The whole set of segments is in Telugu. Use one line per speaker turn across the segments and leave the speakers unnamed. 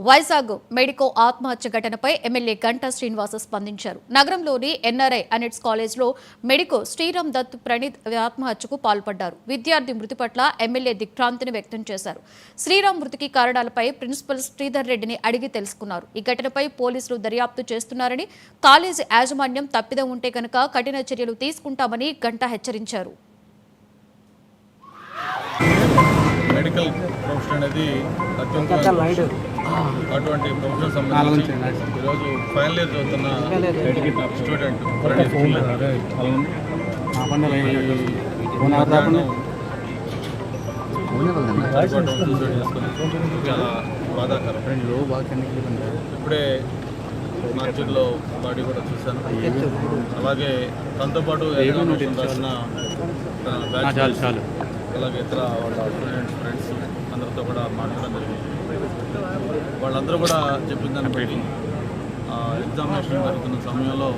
వైజాగ్ మెడికో ఆత్మహత్య ఘటనపై ఎమ్మెల్యే గంటా శ్రీనివాస స్పందించారు. నగరంలోని ఎన్ఆర్ఐ అనిట్స్ కాలేజ్లో మెడికో శ్రీరామ్ దత్ ప్రణీత్ ఆత్మహత్యకు పాల్పడ్డారు. విద్యార్థి మృతి పట్ల ఎమ్మెల్యే దిగ్భ్రాంతిని వ్యక్తం చేశారు. శ్రీరామ్ మృతికి కారణాలపై ప్రిన్సిపల్ శ్రీధర్ రెడ్డిని అడిగి తెలుసుకున్నారు. ఈ ఘటనపై పోలీసులు దర్యాప్తు చేస్తున్నారని, కాలేజీ యాజమాన్యం తప్పిదం ఉంటే కనుక కఠిన చర్యలు తీసుకుంటామని గంటా హెచ్చరించారు.
మెడికల్ ప్రొఫెషన్ అనేది అటువంటి ప్రొఫెషన్ సంబంధించి ఈరోజు ఫైనల్ ఇయర్ చదువుతున్న స్టూడెంట్ సూసైడ్ చేసుకుని చాలా బాధాకరం. ఇప్పుడే మార్కెట్లో బాడీ కూడా చూశాను. అలాగే తనతో పాటు రాసిన అలాగే ఇతర వాళ్ళ స్టూడెంట్స్ ఫ్రెండ్స్ అందరితో కూడా మాట్లాడడం జరిగింది. వాళ్ళందరూ కూడా చెప్పిన దాన్ని బట్టి ఎగ్జామినేషన్ జరుగుతున్న సమయంలో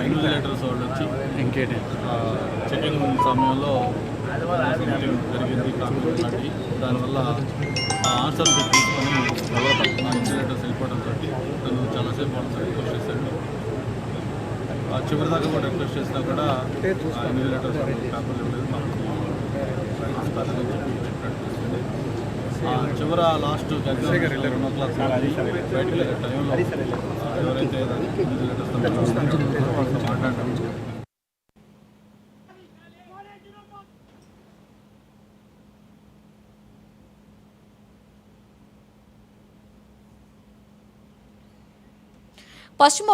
ఇన్విజిలేటర్స్ వాళ్ళు వచ్చి చెకింగ్ సమయంలో జరిగింది కాంప్లీట్ నాటి. దానివల్ల ఆ ఆన్సర్ తీసుకొని ఇన్విజిలేటర్స్ వెళ్ళిపోవడంతో తను చాలాసేపు వాళ్ళతో రిక్వెస్ట్ చేశాడు. చివరి దాకా కూడా రిక్వెస్ట్ చేసినా కూడా ఇన్విజిలేటర్స్ పేపర్లు ఇవ్వలేదు, మాకు చెప్పి చివర లాస్ట్ ఎగ్జామ్ 2 o'clock బయటకు వెళ్ళే టైంలో ఎవరైతే ఇన్విజిలేటర్స్ మాట్లాడడం
పశ్చిమ